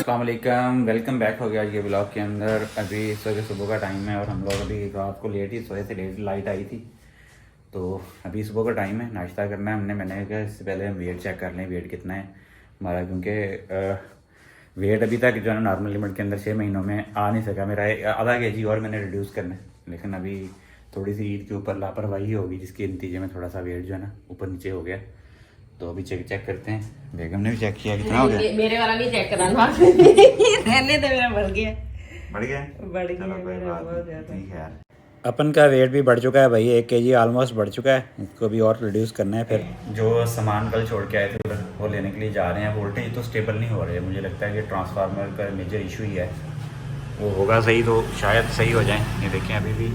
अस्सलाम वालेकुम, welcome back हो गया आज के ब्लॉग के अंदर। अभी इस वक्त सुबह का टाइम है और हम लोग अभी रात को लेट ही सोए थे, लेट लाइट आई थी। तो अभी सुबह का टाइम है, नाश्ता करना है हमने। मैंने कहा इससे पहले हम वेट चेक कर लें, वेट कितना है हमारा, क्योंकि वेट अभी तक जो है ना नॉर्मल लिमिट के अंदर 6 महीनों में आ नहीं सका मेरा। आधा kg और मैंने रिड्यूस करना है, लेकिन अभी थोड़ी सी ईद के ऊपर लापरवाही होगी जिसके नतीजे में थोड़ा सा वेट जो है ना ऊपर नीचे हो गया। तो अभी चेक करते हैं। बेगम ने भी चेक किया, कितना हो गया? मेरे वाला नहीं चेक कराना रहने दे, मेरा बढ़ गया बढ़ गया मेरा बहुत ज्यादा। ठीक है। अपन का वेट भी बढ़ चुका है भाई, 1 kg ऑलमोस्ट बढ़ चुका है। इसको भी और रिड्यूस करना है। फिर जो सामान कल छोड़ के आए थे उधर वो लेने के लिए जा रहे हैं। वोल्टेज तो स्टेबल नहीं हो रहे है, मुझे लगता है कि ट्रांसफार्मर का मेजर इशू ही है। वो होगा सही तो शायद सही हो जाए। ये देखें अभी भी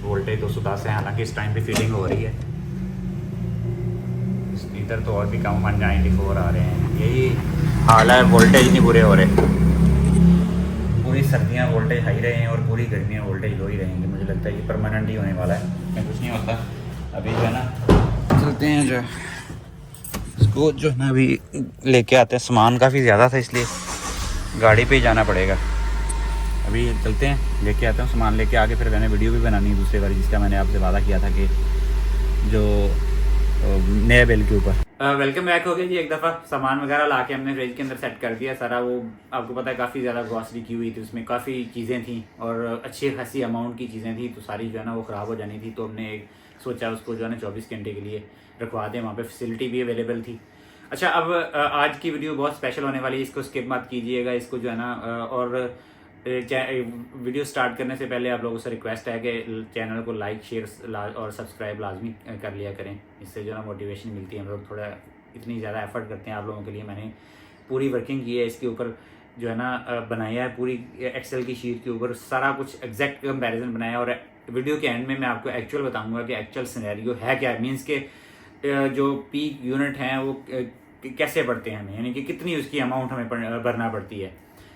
वोल्टेज 210 है, हालांकि इस टाइम पे फीलिंग हो रही है। इधर तो और भी कम 194 आ रहे हैं। यही हाल है, वोल्टेज नहीं पूरे हो रहे। पूरी सर्दियाँ वोल्टेज हाई रहे हैं और पूरी गर्मियाँ वोल्टेज लो ही रहेंगे। मुझे लगता है ये परमानेंट ही होने वाला है, इसमें कुछ नहीं होता। अभी जो है ना चलते हैं, जो इसको जो है ना अभी लेके आते हैं। सामान काफ़ी ज़्यादा था इसलिए गाड़ी पे ही जाना पड़ेगा। अभी चलते हैं, लेके आते हैं सामान। लेके आके फिर मैंने वीडियो भी बनानी है दूसरे बार, जिसका मैंने आपसे वादा किया था कि जो नए बिल के ऊपर। वेलकम बैक हो गया जी। एक दफ़ा सामान वगैरह ला के हमने फ्रिज के अंदर सेट कर दिया सारा। वो आपको पता है काफ़ी ज़्यादा ग्रॉसरी की हुई थी, उसमें काफ़ी चीज़ें थी और अच्छी खासी अमाउंट की चीज़ें थी। तो सारी जो है ना वो ख़राब हो जानी थी। तो हमने एक सोचा उसको जो है ना 24 घंटे के लिए रखवा दें, वहाँ पे फैसिलिटी भी अवेलेबल थी। अच्छा, अब आज की वीडियो बहुत स्पेशल होने वाली है, इसको स्किप मत कीजिएगा। इसको जो है ना और वीडियो स्टार्ट करने से पहले आप लोगों से रिक्वेस्ट है कि चैनल को लाइक शेयर और सब्सक्राइब लाजमी कर लिया करें। इससे जो है ना मोटिवेशन मिलती है। हम लोग थोड़ा इतनी ज़्यादा एफर्ट करते हैं आप लोगों के लिए। मैंने पूरी वर्किंग की है इसके ऊपर, जो है ना बनाया है पूरी एक्सेल की शीट के ऊपर, सारा कुछ एग्जैक्ट कंपैरिजन बनाया। और वीडियो के एंड में मैं आपको एक्चुअल बताऊंगा कि एक्चुअल सिनेरियो है क्या, मीन्स के जो पीक यूनिट हैं वो कैसे बढ़ते हैं हमें, यानी कि कितनी उसकी अमाउंट हमें भरना पड़ती है।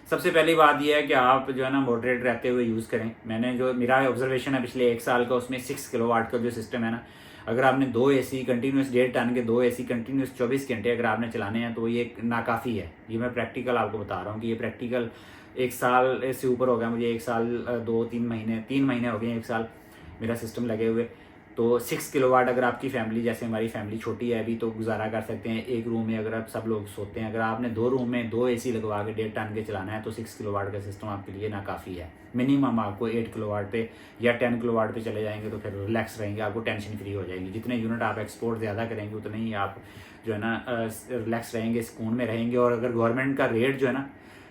सबसे पहली बात यह है कि आप जो है ना मॉडरेट रहते हुए यूज़ करें। मैंने जो मेरा ऑब्जर्वेशन है पिछले 1 साल का, उसमें 6 किलोवाट का जो सिस्टम है ना, अगर आपने 2 AC कंटिन्यूस 1.5 टन के 2 AC कंटिन्यूस 24 घंटे अगर आपने चलाने हैं तो ये नाकाफ़ी है। ये मैं प्रैक्टिकल आपको बता रहा हूँ कि ये प्रैक्टिकल 1 साल से ऊपर हो गया मुझे। 1 साल 3 महीने हो गए, 1 साल मेरा सिस्टम लगे हुए। तो 6 किलोवाट अगर आपकी फैमिली, जैसे हमारी फैमिली छोटी है अभी, तो गुजारा कर सकते हैं। एक रूम में अगर आप सब लोग सोते हैं, अगर आपने 2 रूम में 2 AC लगवा के 1.5 टन के चलाना है तो 6 किलोवाट का सिस्टम आपके लिए नाकाफ़ी है। मिनिमम आपको 8 किलोवाट पे या 10 किलोवाट पे चले जाएंगे तो फिर रिलैक्स रहेंगे, आपको टेंशन फ्री हो जाएगी। जितने यूनिट आप एक्सपोर्ट ज़्यादा करेंगे उतने ही आप जो है ना रिलैक्स रहेंगे, सुकून में रहेंगे। और अगर गवर्नमेंट का रेट जो है ना,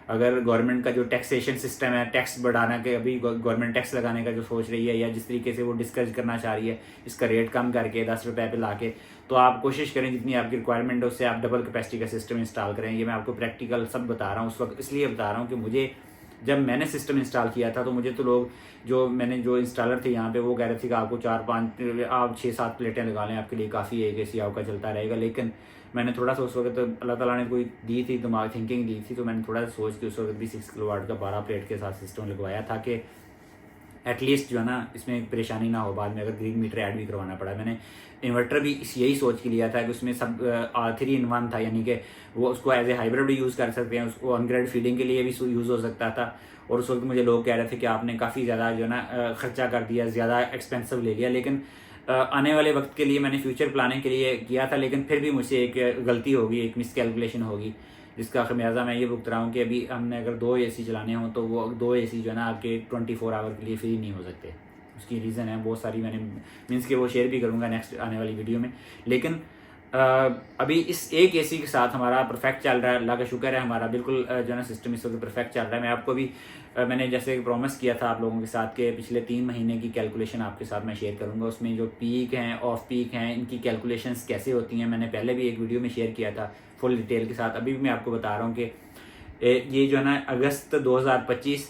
अगर गवर्नमेंट का जो टैक्सेशन सिस्टम है, टैक्स बढ़ाना के, अभी गवर्नमेंट टैक्स लगाने का जो सोच रही है या जिस तरीके से वो डिस्करेज करना चाह रही है, इसका रेट कम करके 10 रुपये पे ला के, तो आप कोशिश करें जितनी आपकी रिक्वायरमेंट है उससे आप डबल कैपेसिटी का सिस्टम इंस्टॉल करें। ये मैं आपको प्रैक्टिकल सब बता रहा हूँ। उस वक्त इसलिए बता रहा हूँ कि मुझे जब मैंने सिस्टम इंस्टॉल किया था तो मुझे तो लोग जो इंस्टॉलर थे यहाँ पे वो कह रहे थे कि आपको 4-5 आप 6-7 प्लेटें लगा लें, आपके लिए काफ़ी है, AC आपका चलता रहेगा। लेकिन मैंने थोड़ा सा उस वक्त तो अल्लाह ताला ने कोई दी थी दिमाग, थिंकिंग दी थी, तो मैंने थोड़ा सा सोच के उस वक्त भी 6 किलोवाट का 12 प्लेट के साथ सिस्टम लगवाया था कि एटलीस्ट जो है ना इसमें परेशानी ना हो बाद में अगर ग्रीन मीटर ऐड भी करवाना पड़ा। मैंने इन्वर्टर भी यही सोच के लिया था कि उसमें सब 3 in 1 था, यानी कि वो उसको एज ए हाइब्रिड भी यूज़ कर सकते हैं, उसको ऑनग्रिड फीडिंग के लिए भी यूज़ हो सकता था। और उस वक्त मुझे लोग कह रहे थे कि आपने काफ़ी ज़्यादा जो है ना खर्चा कर दिया, ज़्यादा एक्सपेंसिव ले लिया। लेकिन आने वाले वक्त के लिए मैंने फ्यूचर प्लानिंग के लिए किया था, लेकिन फिर भी मुझसे एक गलती होगी, एक मिसकैलकुलेशन होगी, जिसका खमियाजा मैं ये भुगत रहा हूँ कि अभी हमने अगर 2 AC चलाने हों तो वो 2 AC जो है ना आपके 24 आवर के लिए फ्री नहीं हो सकते। उसकी रीज़न है बहुत सारी, मैंने मीन्स के वो शेयर भी करूँगा नेक्स्ट आने वाली वीडियो में। लेकिन अभी इस एक AC के साथ हमारा परफेक्ट चल रहा है, अल्लाह का शुक्र है। हमारा बिल्कुल जो है ना सिस्टम इस वक्त परफेक्ट चल रहा है। मैं आपको भी मैंने जैसे प्रॉमिस किया था आप लोगों के साथ कि पिछले 3 महीने की कैलकुलेशन आपके साथ मैं शेयर करूंगा। उसमें जो पीक हैं, ऑफ पीक हैं, इनकी कैलकुलेशंस कैसे होती हैं, मैंने पहले भी एक वीडियो में शेयर किया था फुल डिटेल के साथ। अभी भी मैं आपको बता रहा हूँ कि ये जो है ना अगस्त 2025,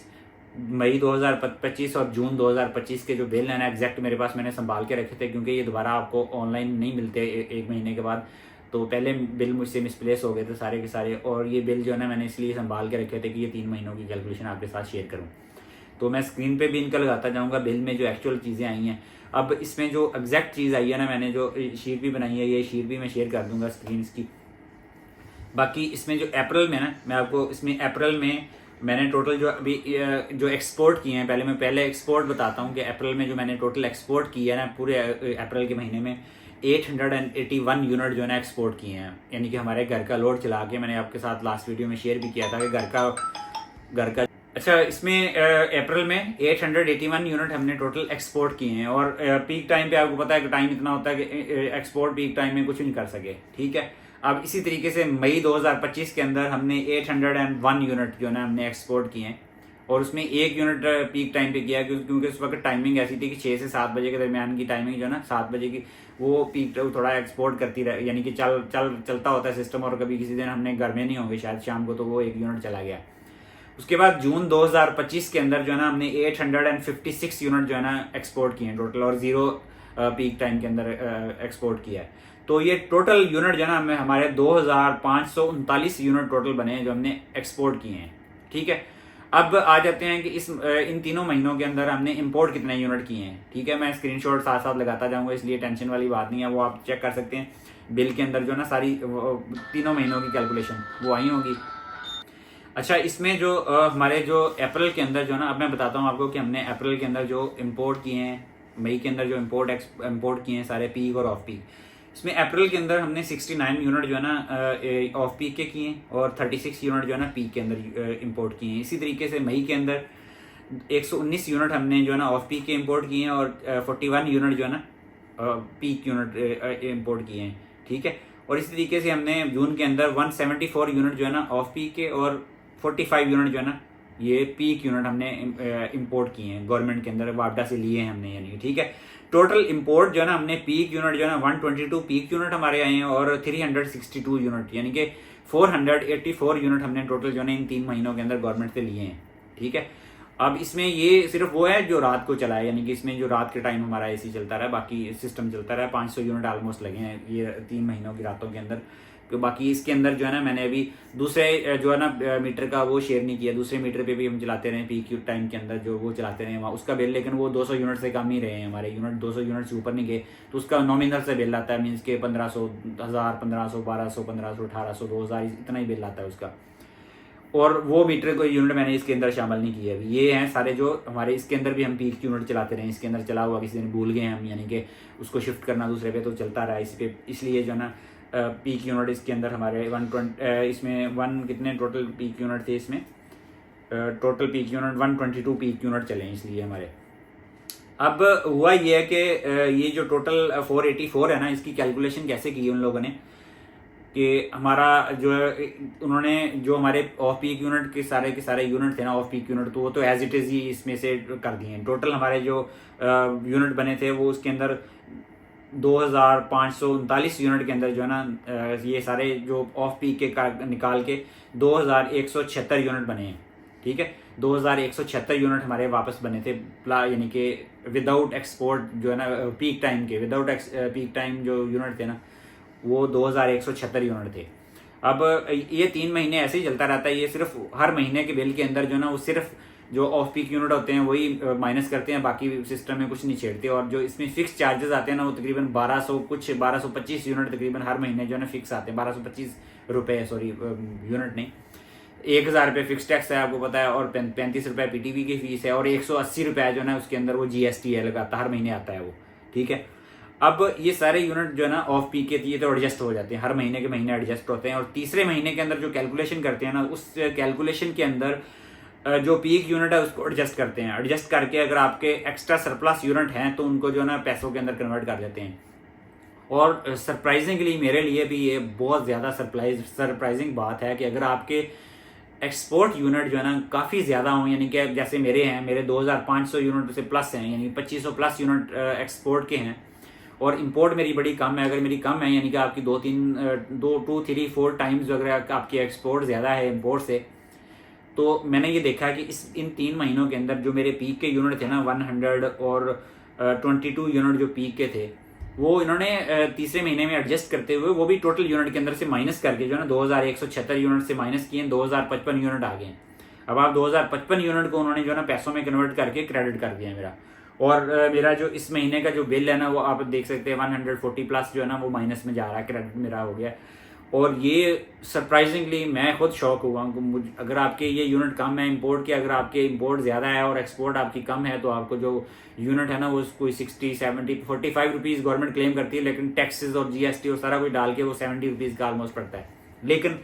मई 2025 और जून 2025 के जो बिल है ना एग्जैक्ट मेरे पास मैंने संभाल के रखे थे, क्योंकि ये दोबारा आपको ऑनलाइन नहीं मिलते 1 महीने के बाद। तो पहले बिल मुझसे मिसप्लेस हो गए थे सारे के सारे, और ये बिल जो है ना मैंने इसलिए संभाल के रखे थे कि ये 3 महीनों की कैलकुलेशन आपके साथ शेयर करूँ। तो मैं स्क्रीन पे भी इनका लगाता जाऊँगा बिल में जो एक्चुअल चीज़ें आई हैं। अब इसमें जो एग्जैक्ट चीज़ आई है ना, मैंने जो शीट भी बनाई है, ये शीट भी मैं शेयर कर दूँगा स्क्रीन इसकी। बाकी इसमें जो अप्रैल में ना, मैं आपको इसमें अप्रैल में मैंने टोटल जो अभी जो एक्सपोर्ट किए हैं, पहले एक्सपोर्ट बताता हूँ कि अप्रैल में जो मैंने टोटल एक्सपोर्ट किया है ना पूरे अप्रैल के महीने में 881 यूनिट जो है ना एक्सपोर्ट किए हैं। यानी कि हमारे घर का लोड चला के, मैंने आपके साथ लास्ट वीडियो में शेयर भी किया था कि घर का अच्छा, इसमें अप्रैल में 881 यूनिट हमने टोटल एक्सपोर्ट किए हैं। और पीक टाइम पे आपको पता है कि टाइम इतना होता है कि एक्सपोर्ट पीक टाइम में कुछ नहीं कर सके, ठीक है। अब इसी तरीके से मई 2025 के अंदर हमने 801 यूनिट जो है ना हमने एक्सपोर्ट किए हैं, और उसमें 1 यूनिट पीक टाइम पे किया क्योंकि उस वक्त टाइमिंग ऐसी थी कि 6 से 7 बजे के दरमियान की टाइमिंग जो है ना, 7 बजे की, वो पीक थोड़ा एक्सपोर्ट करती रहे, यानी कि चलता होता है सिस्टम। और कभी किसी दिन हमने घर में नहीं होंगे शायद शाम को, तो वो 1 यूनिट चला गया। उसके बाद जून 2025 के अंदर जो है ना हमने 856 यूनिट जो है ना एक्सपोर्ट किए हैं टोटल, और 0 पीक टाइम के अंदर एक्सपोर्ट किया है। तो ये टोटल यूनिट जो है ना हमें हमारे 2539 यूनिट टोटल बने हैं जो हमने एक्सपोर्ट किए हैं, ठीक है। अब आ जाते हैं कि इन तीनों महीनों के अंदर हमने इंपोर्ट कितने यूनिट किए हैं, ठीक है। मैं स्क्रीनशॉट साथ साथ लगाता जाऊंगा, इसलिए टेंशन वाली बात नहीं है, वो आप चेक कर सकते हैं। बिल के अंदर जो है ना सारी तीनों महीनों की कैलकुलेशन वो आई होगी। अच्छा, इसमें जो हमारे जो अप्रैल के अंदर जो है ना, अब मैं बताता हूँ आपको कि हमने अप्रैल के अंदर जो इंपोर्ट किए हैं, मई के अंदर जो इंपोर्ट किए हैं सारे पीक और ऑफ पीक। इसमें अप्रैल के अंदर हमने 69 यूनिट जो है ना ऑफ पीक के किए हैं, और 36 यूनिट जो है ना पीक के अंदर इंपोर्ट किए हैं। इसी तरीके से मई के अंदर 119 यूनिट हमने जो है ना ऑफ पीक के इंपोर्ट किए हैं, और 41 यूनिट जो है ना पीक यूनिट इंपोर्ट किए हैं, ठीक है। और इसी तरीके से हमने जून के अंदर 174 यूनिट जो है ना ऑफ पीक के, और 45 यूनिट जो है ना ये पीक यूनिट हमने इंपोर्ट किए हैं, गवर्नमेंट के अंदर वापडा से लिए हैं हमने, यानी ठीक है। टोटल इंपोर्ट जो है ना हमने पीक यूनिट जो है ना 122 पीक यूनिट हमारे आए हैं, और 362 यूनिट यानी कि 484 यूनिट हमने टोटल जो है ना इन 3 महीनों के अंदर गवर्नमेंट से लिए हैं, ठीक है। अब इसमें ये सिर्फ वो है जो रात को चला है, यानी कि इसमें जो रात के टाइम हमारा एसी चलता रहा, बाकी सिस्टम चलता रहा। 500 यूनिट ऑलमोस्ट लगे हैं ये 3 महीनों की रातों के अंदर। तो बाकी इसके अंदर जो है ना मैंने अभी दूसरे जो है ना मीटर का वो शेयर नहीं किया, दूसरे मीटर पे भी हम चलाते रहे पीक टाइम के अंदर जो वो चलाते रहे वहाँ उसका बिल, लेकिन वो 200 यूनिट से कम ही रहे हैं हमारे यूनिट, 200 यूनिट से ऊपर नहीं गए, तो उसका नॉमिनल से बिल आता है, मीन्स के 1500, 1000, 1500, 1200, 1500, 1800, 2000 इतना ही बिल आता है उसका। और वो मीटर को यूनिट मैंने इसके अंदर शामिल नहीं किया अभी। ये हैं सारे जो हमारे इसके अंदर भी हम पीक यूनिट चलाते रहे, इसके अंदर चला हुआ किसी दिन भूल गए हम, यानी कि उसको शिफ्ट करना दूसरे पे, तो चलता रहा इस पे, इसलिए जो है ना पीक यूनिट इसके अंदर हमारे 120 इसमें 1 कितने टोटल पीक यूनिट थे इसमें, total peak unit 122 peak unit चले हैं इसलिए हमारे। अब हुआ ये है कि ये जो टोटल 484 है ना, इसकी कैलकुलेशन कैसे की उन लोगों ने कि हमारा जो है उन्होंने जो हमारे ऑफ पीक यूनिट के सारे यूनिट थे ना ऑफ पीक यूनिट, तो वो तो एज इट इज़ ही इसमें से कर दिए हैं। टोटल हमारे जो यूनिट बने थे वो उसके अंदर 2539 यूनिट के अंदर जो है ना ये सारे जो ऑफ पीक के निकाल के 2176 यूनिट बने हैं, ठीक है। 2176 यूनिट हमारे वापस बने थे, यानी कि विदाउट एक्सपोर्ट जो है ना पीक टाइम के, विदाउट पीक टाइम जो यूनिट थे ना वो 2176 यूनिट थे। अब ये 3 महीने ऐसे ही चलता रहता है, ये सिर्फ हर महीने के बिल के अंदर जो है ना वो सिर्फ जो ऑफ पीक यूनिट होते हैं वही माइनस करते हैं, बाकी सिस्टम में कुछ नहीं छेड़ते। और जो इसमें फिक्स चार्जेस आते हैं ना वो तकरीबन 1225 यूनिट तकरीबन हर महीने जो है ना फिक्स आते हैं, 1225 रुपये, सॉरी यूनिट नहीं, 1000 रुपये फिक्स टैक्स है आपको पता है, और 35 रुपये PTV की फीस है, और 180 रुपये जो है ना उसके अंदर वो GST है लगाता, हर महीने आता है वो, ठीक है। अब ये सारे यूनिट जो है ना ऑफ पीक के ये तो एडजस्ट हो जाते हैं, हर महीने के महीने एडजस्ट होते हैं, और तीसरे महीने के अंदर जो कैलकुलेशन करते हैं ना उस कैलकुलेशन के अंदर जो पीक यूनिट है उसको एडजस्ट करते हैं, एडजस्ट करके अगर आपके एक्स्ट्रा सरप्लस यूनिट हैं तो उनको जो है ना पैसों के अंदर कन्वर्ट कर देते हैं। और सरप्राइजिंगली मेरे लिए भी ये बहुत ज़्यादा सरप्राइजिंग बात है कि अगर आपके एक्सपोर्ट यूनिट जो है ना काफ़ी ज़्यादा हों, यानी कि जैसे मेरे 2500 यूनिट से प्लस हैं, यानी 2500 प्लस यूनिट एक्सपोर्ट के हैं, और इंपोर्ट मेरी बड़ी कम है। अगर मेरी कम है यानी कि आपकी 2, 3, 4 टाइम्स अगर आपकी एक्सपोर्ट ज़्यादा है इंपोर्ट से, तो मैंने ये देखा कि इन 3 महीनों के अंदर जो मेरे पीक के यूनिट थे ना 122 यूनिट जो पीक के थे, वो इन्होंने तीसरे महीने में एडजस्ट करते हुए वो भी टोटल यूनिट के अंदर से माइनस करके जो है ना 2176 यूनिट से माइनस किए, 2055 यूनिट आ गए। अब आप 2055 यूनिट को उन्होंने जो है ना पैसों में कन्वर्ट करके क्रेडिट कर दिया मेरा, और मेरा जो इस महीने का जो बिल है ना वो आप देख सकते हैं 140 प्लस जो है ना वो माइनस में जा रहा है, क्रेडिट मेरा हो गया। और ये सरप्राइजिंगली मैं खुद शॉक हुआ अगर आपके ये यूनिट कम है इंपोर्ट के, अगर आपके इंपोर्ट ज़्यादा है और एक्सपोर्ट आपकी कम है तो आपको जो यूनिट है ना वो कोई 60, 70, 45 रुपीज़ गवर्नमेंट क्लेम करती है, लेकिन टैक्सेस और GST और सारा कुछ डाल के वो 70 रुपीज़ का ऑलमोस्ट पड़ता है। लेकिन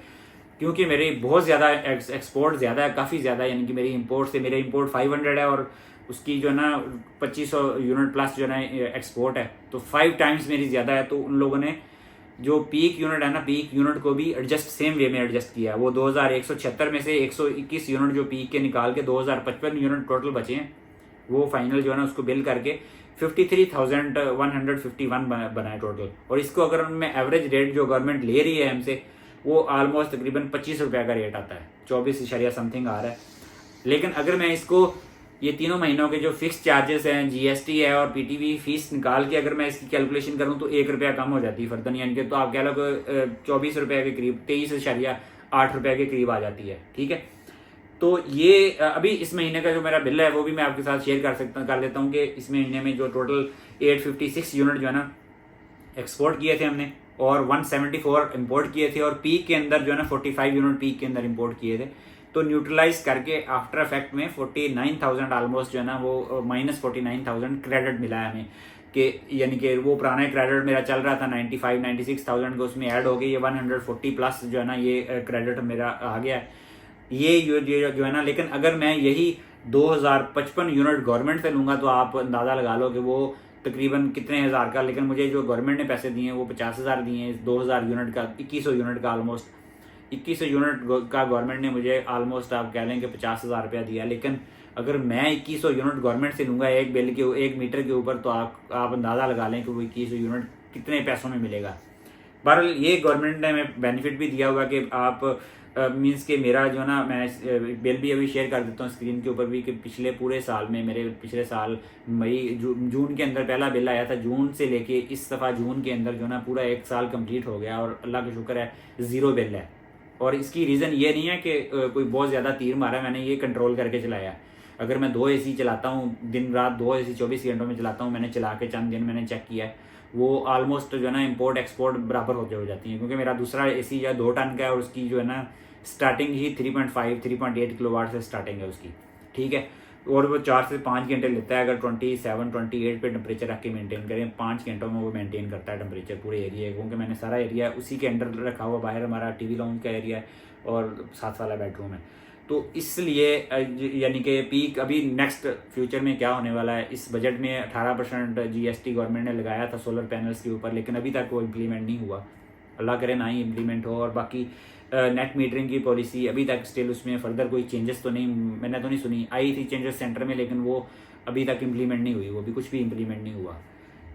क्योंकि मेरी बहुत ज़्यादा एक्सपोर्ट ज़्यादा है, काफ़ी ज़्यादा, यानी कि मेरी इंपोर्ट से मेरा इंपोर्ट 500 है और उसकी जो है ना 2500 यूनिट प्लस जो है ना एक्सपोर्ट है, तो 5 टाइम्स मेरी ज़्यादा है। तो उन लोगों ने जो पीक यूनिट है ना, पीक यूनिट को भी एडजस्ट सेम वे में एडजस्ट किया है। वो 2176 में से 121 यूनिट जो पीक के निकाल के 2055 यूनिट टोटल बचे हैं, वो फाइनल जो है ना उसको बिल करके 53,151 बना है टोटल। और इसको अगर मैं एवरेज रेट जो गवर्नमेंट ले रही है हमसे, वो ऑलमोस्ट तकरीबन 25 रुपये का रेट आता है, 24 समथिंग आ रहा है। लेकिन अगर मैं इसको ये तीनों महीनों के जो फिक्स चार्जेस हैं, GST है और PTV फीस निकाल के अगर मैं इसकी कैलकुलेशन करूं तो 1 रुपया कम हो जाती है फर्दन, यानी कि तो आप कह लो 24 रुपये के करीब, 23.8 रुपये के करीब आ जाती है। ठीक है, तो ये अभी इस महीने का जो मेरा बिल है वो भी मैं आपके साथ शेयर कर देता हूँ कि इस महीने में जो टोटल 856 यूनिट जो है ना एक्सपोर्ट किए थे हमने और 174 इंपोर्ट किए थे, और पीक के अंदर जो है ना 45 यूनिट पीक के अंदर इंपोर्ट किए थे। तो न्यूट्रलाइज करके आफ्टर इफेक्ट में 49,000 ऑलमोस्ट जो है ना वो -49,000 क्रेडिट मिला है हमें, कि यानी कि वो पुराना क्रेडिट मेरा चल रहा था 96,000 का, उसमें ऐड हो गई ये 140 प्लस जो है ना ये क्रेडिट मेरा आ गया है ये जो है ना। लेकिन अगर मैं यही 2055 यूनिट गवर्नमेंट से लूँगा तो आप अंदाज़ा लगा लो कि वो तकरीबन कितने हज़ार का, लेकिन मुझे जो गवर्नमेंट ने पैसे दिए हैं वो 50,000 दिए हैं, 2,000 यूनिट का, 2100 यूनिट का ऑलमोस्ट 2100 यूनिट का गवर्नमेंट ने मुझे ऑलमोस्ट आप कह लें कि 50,000 रुपया दिया। लेकिन अगर मैं 2100 यूनिट गवर्नमेंट से लूँगा एक मीटर के ऊपर, तो आप अंदाज़ा लगा लें कि वो 2100 यूनिट कितने पैसों में मिलेगा। बहरहाल ये गवर्नमेंट ने हमें बेनिफिट भी दिया हुआ कि आप मींस के मेरा जो है ना, मैं बिल भी अभी शेयर कर देता हूँ स्क्रीन के ऊपर भी, कि पिछले पूरे साल में मेरे पिछले साल जून के अंदर पहला बिल आया था, जून से लेके इस दफ़ा जून के अंदर जो ना पूरा 1 साल कंप्लीट हो गया और अल्लाह का शुक्र है 0 बिल है। और इसकी रीज़न ये नहीं है कि कोई बहुत ज़्यादा तीर मारा, मैंने ये कंट्रोल करके चलाया। अगर मैं 2 AC चलाता हूँ दिन रात, 2 AC 24 घंटों में चलाता हूँ, मैंने चला के चंद दिन मैंने चेक किया है, वो ऑलमोस्ट जो है ना इंपोर्ट एक्सपोर्ट बराबर होते हो जाती हैं, क्योंकि मेरा दूसरा AC जो 2 टन का है और उसकी जो है ना स्टार्टिंग ही 3.8 किलोवाट से स्टार्टिंग है उसकी। ठीक है, और वो 4 से 5 घंटे लेता है। अगर 27-28 पे टेम्परेचर रख के मेंटेन करें, 5 घंटों में वो मेंटेन करता है टेम्परेचर पूरे एरिया, क्योंकि मैंने सारा एरिया उसी के अंडर रखा हुआ। बाहर हमारा TV लाउंज का एरिया है और साथ वाला बेडरूम है, तो इसलिए यानी कि पीक अभी नेक्स्ट फ्यूचर में क्या होने वाला है, इस बजट में 18% GST गवर्नमेंट ने लगाया था सोलर पैनल्स के ऊपर, लेकिन अभी तक वो इम्प्लीमेंट नहीं हुआ। अल्लाह करे ना ही इम्प्लीमेंट हो। और बाकी नेट मीटरिंग की पॉलिसी अभी तक स्टिल उसमें फर्दर कोई चेंजेस तो नहीं, मैंने तो नहीं सुनी। आई थी चेंजेस सेंटर में, लेकिन वो अभी तक इम्प्लीमेंट नहीं हुई, वो भी कुछ भी इम्प्लीमेंट नहीं हुआ।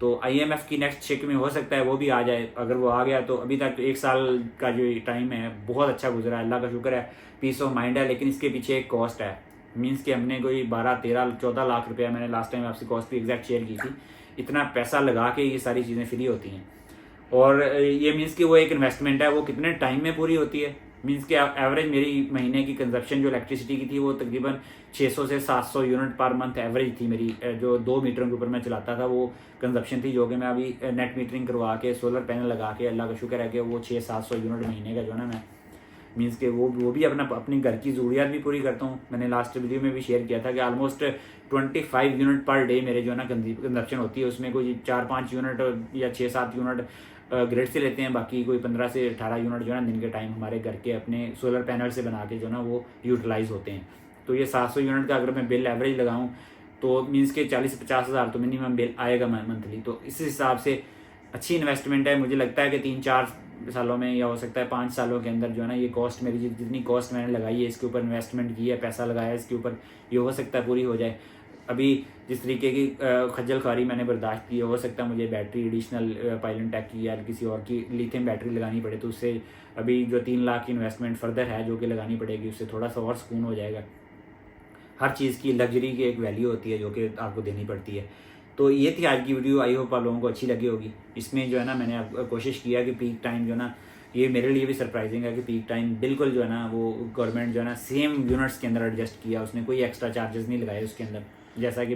तो IMF की नेक्स्ट चेक में हो सकता है वो भी आ जाए। अगर वो आ गया तो अभी तक 1 साल का जो टाइम है बहुत अच्छा गुजरा है, अल्लाह का शुक्र है, पीस ऑफ माइंड है। लेकिन इसके पीछे एक कॉस्ट है, मीन्स कि हमने कोई 12, 13, 14 लाख रुपया, मैंने लास्ट टाइम आपसे कॉस्ट भी एग्जैक्ट शेयर की थी, इतना पैसा लगा के ये सारी चीज़ें फ्री होती हैं। और ये मीन्स कि वो एक इन्वेस्टमेंट है, वो कितने टाइम में पूरी होती है। मीन्स कि एवरेज मेरी महीने की कंजप्शन जो इलेक्ट्रिसिटी की थी वो तकरीबन 600 से 700 यूनिट पर मंथ एवरेज थी मेरी, जो 2 मीटरों के ऊपर मैं चलाता था वो कंजप्शन थी, जो कि मैं अभी नेट मीटरिंग करवा के सोलर पैनल लगा के अल्लाह का शुक्र है कि वो 600-700 यूनिट महीने का जो है ना मैं मीन्स कि वो भी अपनी घर की ज़रूरियात भी पूरी करता हूँ। मैंने लास्ट वीडियो में भी शेयर किया था कि ऑलमोस्ट 25 यूनिट पर डे मेरे जो है ना कंजप्शन होती है, उसमें कोई 4-5 यूनिट या 6-7 यूनिट ग्रिड से लेते हैं, बाकी कोई 15 से 18 यूनिट जो है ना दिन के टाइम हमारे घर के अपने सोलर पैनल से बना के जो ना वो यूटिलाइज होते हैं। तो ये 700 यूनिट का अगर मैं बिल एवरेज लगाऊं तो मीन्स के 40 से 50 हज़ार तो मिनिमम बिल आएगा मंथली। तो इस हिसाब से अच्छी इन्वेस्टमेंट है। मुझे लगता है कि 3-4 सालों में या हो सकता है 5 सालों के अंदर जो है ना ये कॉस्ट मेरी जितनी कॉस्ट मैंने लगाई है, इसके ऊपर इन्वेस्टमेंट की है, पैसा लगाया है इसके ऊपर, ये हो सकता है पूरी हो जाए। अभी जिस तरीके की खज्जल ख्वारी मैंने बर्दाश्त की है, हो सकता है मुझे बैटरी एडिशनल पाइलन टेक की या किसी और की लिथियम बैटरी लगानी पड़े, तो उससे अभी जो 3 लाख की इन्वेस्टमेंट फर्दर है जो कि लगानी पड़ेगी, उससे थोड़ा सा और सुकून हो जाएगा। हर चीज़ की लग्जरी की एक वैल्यू होती है जो कि आपको देनी पड़ती है। तो ये थी आज की वीडियो, आई होप आप लोगों को अच्छी लगी होगी। इसमें जो है ना मैंने कोशिश किया कि पीक टाइम जो है ना, ये मेरे लिए भी सरप्राइजिंग है कि पीक टाइम बिल्कुल जो है ना वो गवर्नमेंट जो है ना सेम यूनिट्स के अंदर एडजस्ट किया, उसने कोई एक्स्ट्रा चार्जेस नहीं लगाए उसके अंदर। जैसा कि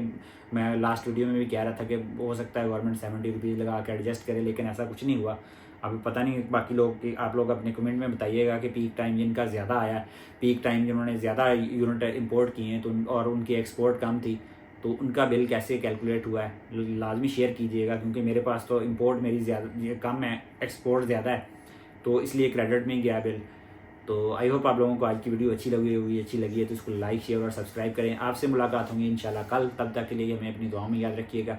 मैं लास्ट वीडियो में भी कह रहा था कि हो सकता है गवर्नमेंट 70 रुपीज़ लगा के एडजस्ट करे, लेकिन ऐसा कुछ नहीं हुआ। अभी पता नहीं बाकी लोग कि आप लोग अपने कमेंट में बताइएगा कि पीक टाइम जिनका ज़्यादा आया है, पीक टाइम जिन्होंने ज़्यादा यूनिट इंपोर्ट किए हैं तो और उनकी एक्सपोर्ट कम थी तो उनका बिल कैसे कैलकुलेट हुआ है, लाजमी शेयर कीजिएगा क्योंकि मेरे पास तो इंपोर्ट मेरी ज़्यादा कम है, एक्सपोर्ट ज़्यादा है तो इसलिए क्रेडिट में गया बिल। तो आई होप आप लोगों को आज की वीडियो अच्छी लगी है तो इसको लाइक शेयर और सब्सक्राइब करें। आपसे मुलाकात होंगी इंशाल्लाह कल, तब तक के लिए हमें अपनी दुआओं में याद रखिएगा।